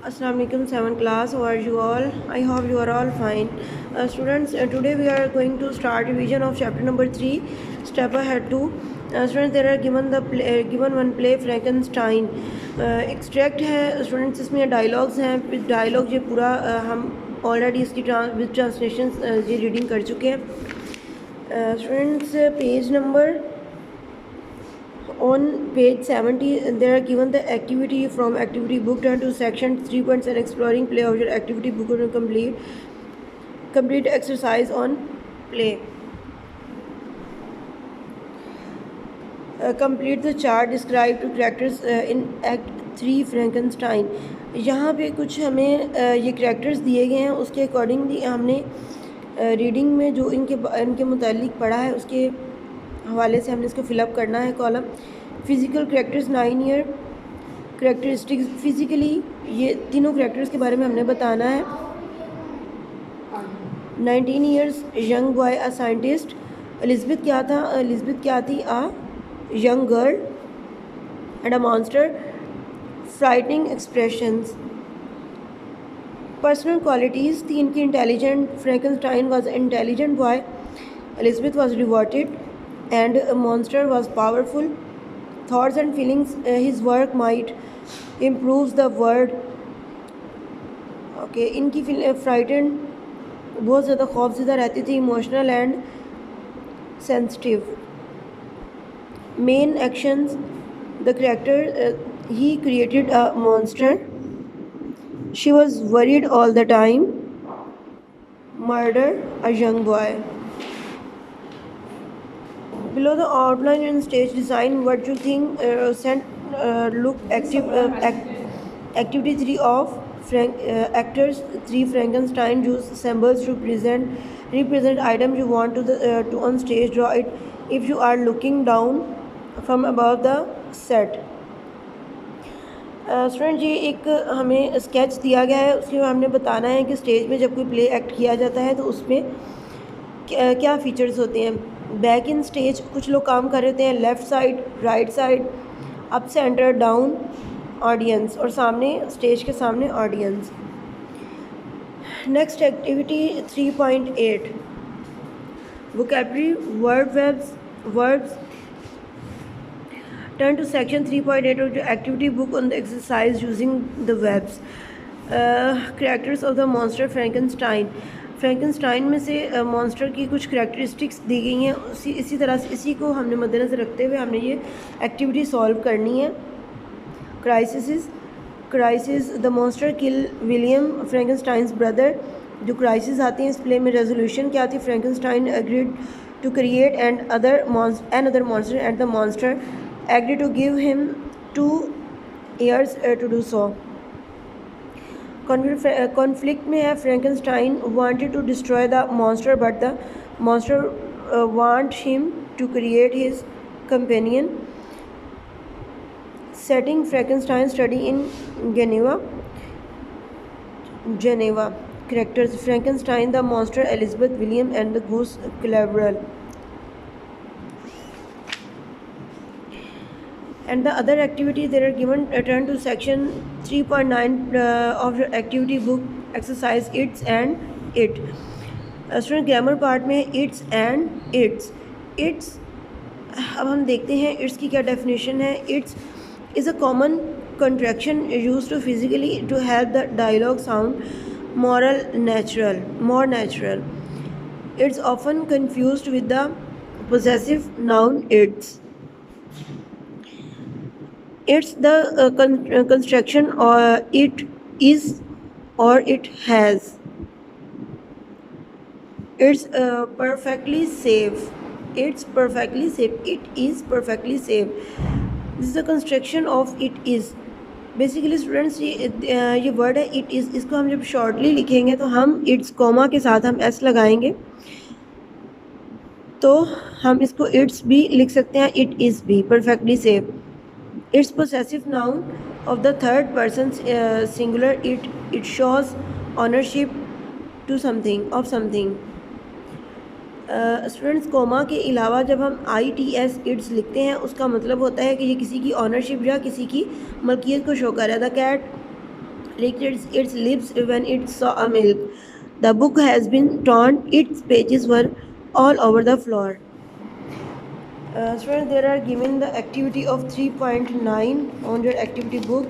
Assalamu alaikum 7th class. How are you all? I hope you are all fine. Students, today we are going to start revision of chapter number 3, step ahead 2. Students, there are given one play Frankenstein. Extract है students, इसमें dialogues हैं. Dialogue ये पूरा हम already इसकी with translations ये reading कर चुके हैं. Students, page number on page 70 there are given the activity from activity book. Turn to section 3.7 exploring play of your activity book and complete exercise on play. Complete the chart describe to characters in act 3 Frankenstein. यहाँ पे कुछ हमें ये characters दिए गए हैं, उसके accordingly हमने रीडिंग में जो इनके मुतालिक पढ़ा है उसके हवाले से हमने इसको फिलअप करना है column. Physical characters 9 year characteristics. Physically ये तीनों करैक्टर्स के बारे में हमने बताना है. 19 years young boy a scientist. Elizabeth क्या थी? A young girl and a monster. Frightening expressions. Personal qualities थी इनकी. Intelligent. Frankenstein was intelligent boy. Elizabeth was devoted and a monster was powerful. Thoughts and feelings, his work might improves the world. Okay, इनकी frightened, बहुत ज़्यादा खौफज़दा रहती थी. Emotional and sensitive. Main actions, the character he created a monster. She was worried all the time. Murder a young boy. Below the outline and stage design, what you think? Look activity 3 of actors 3 Frankenstein. Use symbols to represent item you want to on stage. Draw it if you are looking down from above the set. Student ji एक हमें sketch दिया गया है, उसमें हमने बताना है कि स्टेज में जब कोई प्ले एक्ट किया जाता है तो उसमें क्या फ़ीचर्स होते हैं. बैक इन स्टेज कुछ लोग काम कर रहे हैं, left side, right side, up center, down audience, और सामने स्टेज के सामने audience. Next activity 3.8 vocabulary verbs. Turn to section 3.8 of the activity book on the exercise using the verbs. Characters of the monster Frankenstein. Frankenstein में से monster की कुछ characteristics दी गई हैं. इसी तरह से इसी को हमने मद्देनज़र रखते हुए हमने ये एक्टिविटी सॉल्व करनी है. Crisis the monster kill William Frankenstein's brother. जो क्राइसिस आती हैं इस प्ले में, रेजोल्यूशन क्या थी? Frankenstein agreed to create and other monster and the monster agreed to give him 2 years to do so. Conflict में है. Frankenstein wanted to destroy the monster but the monster want him to create his companion. Setting Frankenstein study in Geneva. Characters Frankenstein, the monster, Elizabeth, William and the goose Cleverell. And the other activity they are given. Turn to section 3.9 of your activity book exercise its and it. Student grammar part में its and its. अब हम देखते हैं its की क्या definition है. It's is a common contraction used to physically to help the dialogue sound more natural. It's often confused with the possessive noun its. It's the construction or it is or it has. It's perfectly safe. It is perfectly safe. This is the construction of it is. Basically students ये word है it is. इसको हम जब shortly लिखेंगे तो हम it's comma के साथ हम एस लगाएंगे तो हम इसको इट्स भी लिख सकते हैं. इट इज़ भी perfectly safe. Its possessive noun of the third person singular. It shows ownership to something. Students comma के अलावा जब हम ITS इट्स लिखते हैं उसका मतलब होता है कि ये किसी की ऑनरशिप या किसी की मलकियत को शो कर रहा है. The cat licked its lips when it saw a milk. The book has been torn, its pages were all over the floor. Students, there are given the activity of 3.9 on your activity book.